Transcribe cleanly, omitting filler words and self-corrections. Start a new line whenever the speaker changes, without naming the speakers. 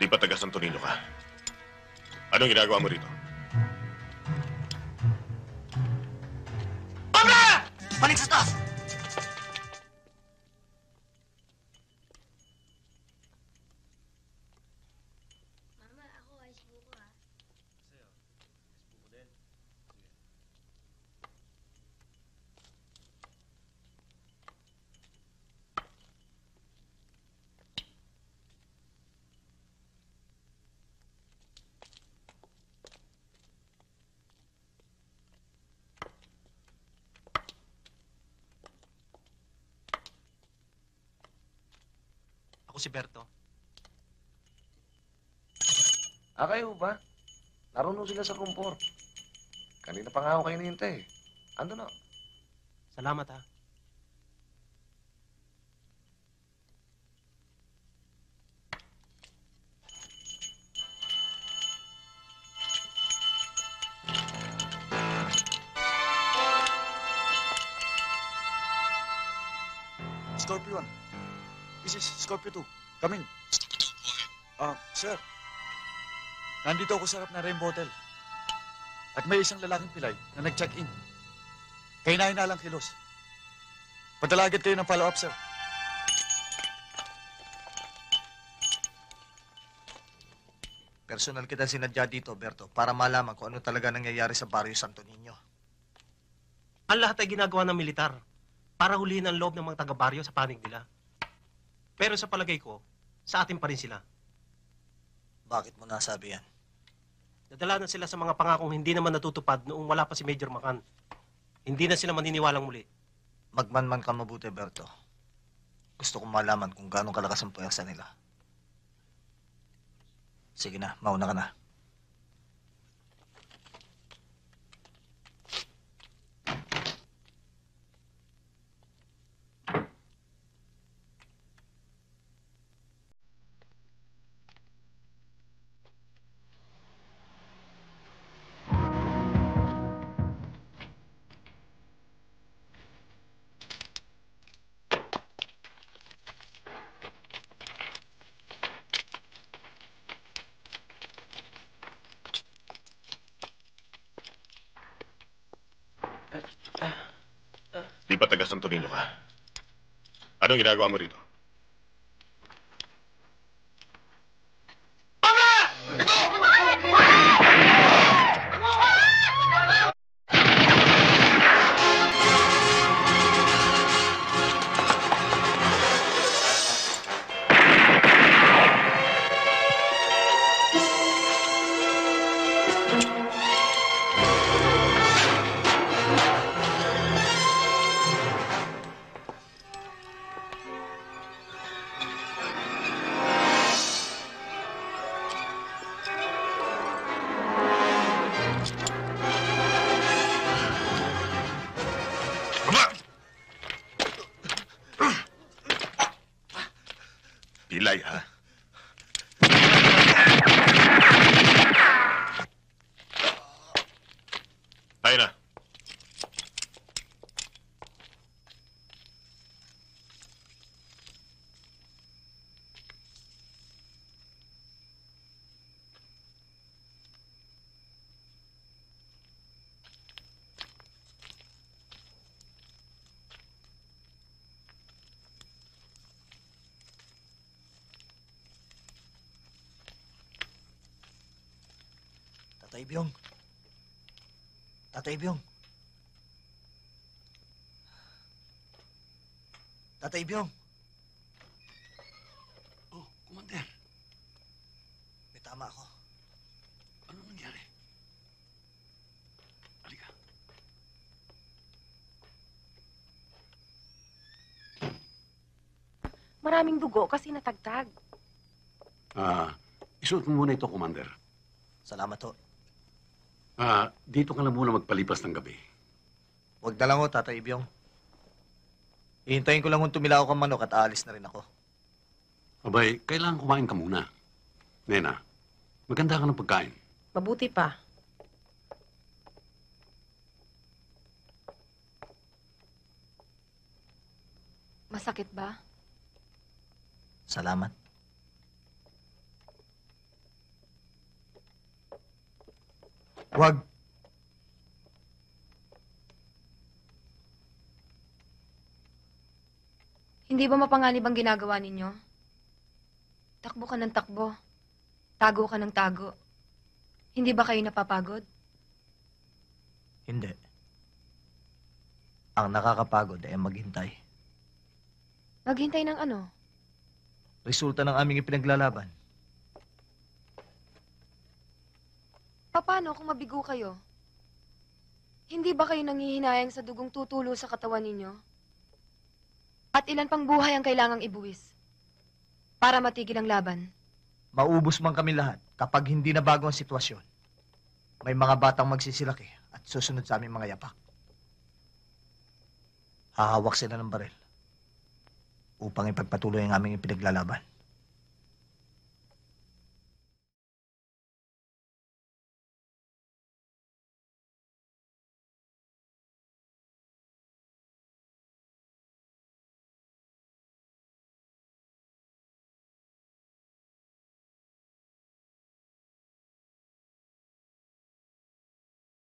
Di pa taga Santo Niño ka. Anong ginagawa mo rito?
Obra! Balik sa taas!
Mama, ako ayos buko ha.
Ako si Berto.
Kayo ba? Naroon sila sa kumpor. Kanina pa nga ako kayo nihintay. Ando na.
Salamat ha.
Scorpio 1. This is Scorpio 2. Come in.
Scorpio 2, go ahead.
Sir. Nandito ako sa harap ng Rainbow Hotel. At may isang lalaking pilay na nag-check-in. Kayo na lang kilos. Padala agad kayo ng follow-up, sir.
Personal kita sinadya dito, Berto, para malaman kung ano talaga nangyayari sa Barrio Santo Niño.
Ang lahat ay ginagawa ng militar para hulihin ang loob ng mga taga-baryo sa panig nila. Pero sa palagay ko, sa atin pa rin sila.
Bakit mo nasabi yan?
Nadala na sila sa mga pangakong hindi naman natutupad noong wala pa si Major Macan. Hindi na sila maniniwalang muli.
Magmanman ka mabuti, Berto. Gusto kong malaman kung gaano kalakas ang puwersa nila. Sige na, mauna ka na.
Di pa taga Santo Niño ka. Anong ginagawa mo rito? Pilay, ha? Ayun na.
Tatay Byong. Tatay Byong. Tatay Byong.
Oh, Commander.
May tama ako.
Ano nangyari? Halika.
Maraming dugo kasi natagtag.
Isuot mo muna ito, Commander.
Salamat ho.
Dito ka lang muna magpalipas ng gabi.
Huwag na lang ho, Tatay Byong. Hihintayin ko lang kung tumilaw kang manok at aalis na rin ako.
Abay, kailangan kumain ka muna. Nena, maganda ka ng pagkain.
Mabuti pa. Masakit ba?
Salamat. Huwag.
Hindi ba mapanganib ang ginagawa ninyo? Takbo ka ng takbo. Tago ka ng tago. Hindi ba kayo napapagod?
Hindi. Ang nakakapagod ay maghintay.
Maghintay ng ano?
Resulta ng aming ipinaglalaban.
Paano kung mabigo kayo? Hindi ba kayo nangihinayang sa dugong tutulo sa katawan ninyo? At ilan pang buhay ang kailangang ibuwis para matigil ang laban?
Maubos man kami lahat kapag hindi na bago ang sitwasyon. May mga batang magsisilaki at susunod sa aming mga yapak. Hahawak sila ng baril upang ipagpatuloy ang aming ipinaglalaban.